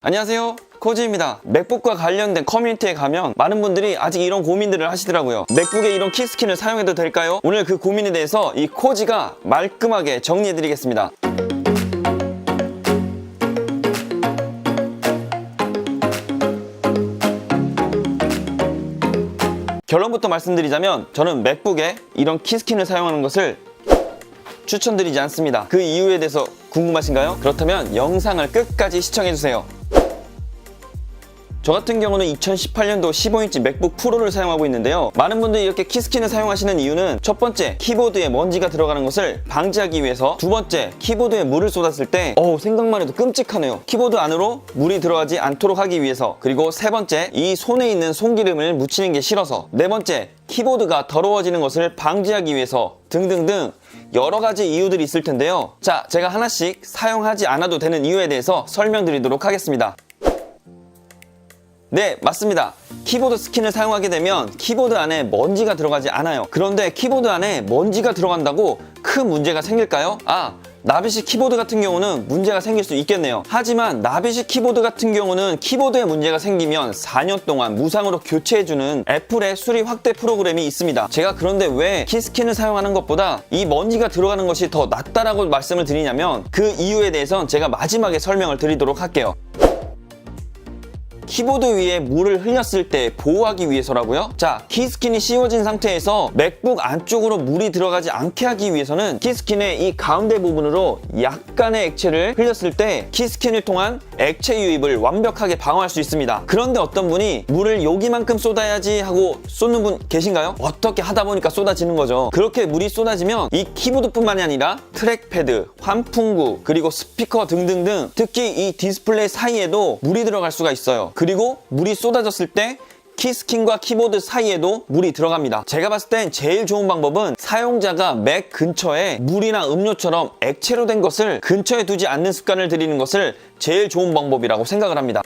안녕하세요, 코지입니다. 맥북과 관련된 커뮤니티에 가면 많은 분들이 아직 이런 고민들을 하시더라고요. 맥북에 이런 키스킨을 사용해도 될까요? 오늘 그 고민에 대해서 이 코지가 말끔하게 정리해드리겠습니다. 결론부터 말씀드리자면 저는 맥북에 이런 키스킨을 사용하는 것을 추천드리지 않습니다. 그 이유에 대해서 궁금하신가요? 그렇다면 영상을 끝까지 시청해주세요. 저 같은 경우는 2018년도 15인치 맥북 프로를 사용하고 있는데요. 많은 분들이 이렇게 키스킨을 사용하시는 이유는 첫 번째, 키보드에 먼지가 들어가는 것을 방지하기 위해서, 두 번째, 키보드에 물을 쏟았을 때 생각만 해도 끔찍하네요. 키보드 안으로 물이 들어가지 않도록 하기 위해서, 그리고 세 번째, 이 손에 있는 손기름을 묻히는 게 싫어서, 네 번째, 키보드가 더러워지는 것을 방지하기 위해서 등등등 여러 가지 이유들이 있을 텐데요. 자, 제가 하나씩 사용하지 않아도 되는 이유에 대해서 설명드리도록 하겠습니다. 네, 맞습니다. 키보드 스킨을 사용하게 되면 키보드 안에 먼지가 들어가지 않아요. 그런데 키보드 안에 먼지가 들어간다고 큰 문제가 생길까요? 나비식 키보드 같은 경우는 문제가 생길 수 있겠네요. 하지만 나비식 키보드 같은 경우는 키보드에 문제가 생기면 4년 동안 무상으로 교체해주는 애플의 수리 확대 프로그램이 있습니다. 제가 그런데 왜 키스킨을 사용하는 것보다 이 먼지가 들어가는 것이 더 낫다라고 말씀을 드리냐면, 그 이유에 대해서는 제가 마지막에 설명을 드리도록 할게요. 키보드 위에 물을 흘렸을 때 보호하기 위해서라고요? 자, 키스킨이 씌워진 상태에서 맥북 안쪽으로 물이 들어가지 않게 하기 위해서는 키스킨의 이 가운데 부분으로 약간의 액체를 흘렸을 때 키스킨을 통한 액체 유입을 완벽하게 방어할 수 있습니다. 그런데 어떤 분이 물을 여기만큼 쏟아야지 하고 쏟는 분 계신가요? 어떻게 하다 보니까 쏟아지는 거죠. 그렇게 물이 쏟아지면 이 키보드뿐만이 아니라 트랙패드, 환풍구, 그리고 스피커 등등등, 특히 이 디스플레이 사이에도 물이 들어갈 수가 있어요. 그리고 물이 쏟아졌을 때 키스킨과 키보드 사이에도 물이 들어갑니다. 제가 봤을 땐 제일 좋은 방법은 사용자가 맥 근처에 물이나 음료처럼 액체로 된 것을 근처에 두지 않는 습관을 들이는 것을 제일 좋은 방법이라고 생각을 합니다.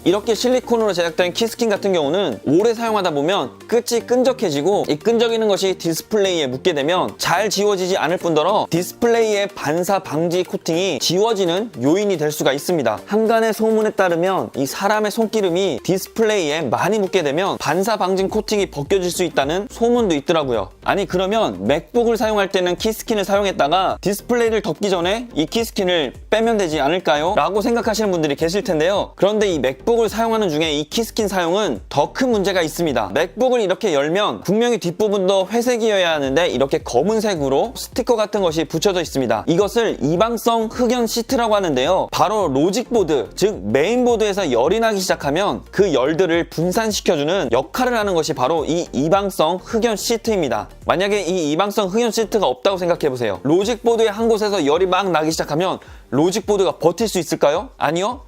이렇게 실리콘으로 제작된 키스킨 같은 경우는 오래 사용하다 보면 끝이 끈적해지고, 이 끈적이는 것이 디스플레이에 묻게 되면 잘 지워지지 않을 뿐더러 디스플레이의 반사 방지 코팅이 지워지는 요인이 될 수가 있습니다. 한간의 소문에 따르면 이 사람의 손기름이 디스플레이에 많이 묻게 되면 반사 방진 코팅이 벗겨질 수 있다는 소문도 있더라고요. 아니, 그러면 맥북을 사용할 때는 키스킨을 사용했다가 디스플레이를 덮기 전에 이 키스킨을 빼면 되지 않을까요? 라고 생각하시는 분들이 계실 텐데요. 그런데 이 맥북을 사용하는 중에 이 키스킨 사용은 더 큰 문제가 있습니다. 맥북을 이렇게 열면 분명히 뒷부분도 회색이어야 하는데 이렇게 검은색으로 스티커 같은 것이 붙여져 있습니다. 이것을 이방성 흑연 시트라고 하는데요. 바로 로직보드, 즉 메인보드에서 열이 나기 시작하면 그 열들을 분산시켜주는 역할을 하는 것이 바로 이 이방성 흑연 시트입니다. 만약에 이 이방성 흑연 시트가 없다고 생각해보세요. 로직보드의 한 곳에서 열이 막 나기 시작하면 로직보드가 버틸 수 있을까요? 아니요.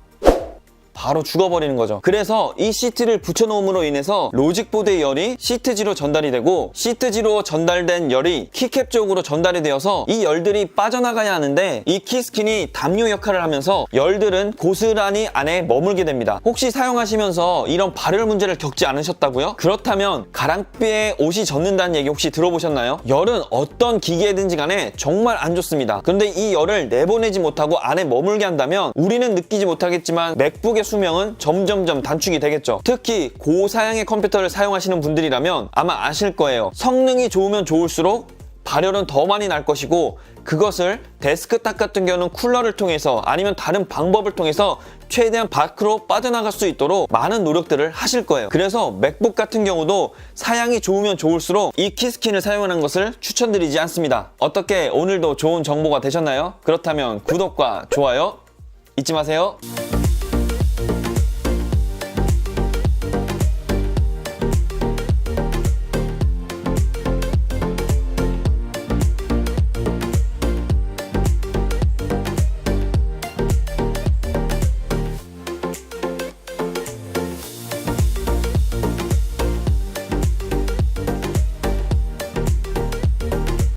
바로 죽어버리는 거죠. 그래서 이 시트를 붙여놓음으로 인해서 로직보드의 열이 시트지로 전달이 되고, 시트지로 전달된 열이 키캡 쪽으로 전달이 되어서 이 열들이 빠져나가야 하는데 이 키스킨이 담요 역할을 하면서 열들은 고스란히 안에 머물게 됩니다. 혹시 사용하시면서 이런 발열 문제를 겪지 않으셨다고요? 그렇다면 가랑비에 옷이 젖는다는 얘기 혹시 들어보셨나요? 열은 어떤 기계든지 간에 정말 안 좋습니다. 그런데 이 열을 내보내지 못하고 안에 머물게 한다면 우리는 느끼지 못하겠지만 맥북의 수명은 점점점 단축이 되겠죠. 특히 고사양의 컴퓨터를 사용하시는 분들이라면 아마 아실 거예요. 성능이 좋으면 좋을수록 발열은 더 많이 날 것이고, 그것을 데스크탑 같은 경우는 쿨러를 통해서 아니면 다른 방법을 통해서 최대한 밖으로 빠져나갈 수 있도록 많은 노력들을 하실 거예요. 그래서 맥북 같은 경우도 사양이 좋으면 좋을수록 이 키스킨을 사용하는 것을 추천드리지 않습니다. 어떻게 오늘도 좋은 정보가 되셨나요? 그렇다면 구독과 좋아요 잊지 마세요.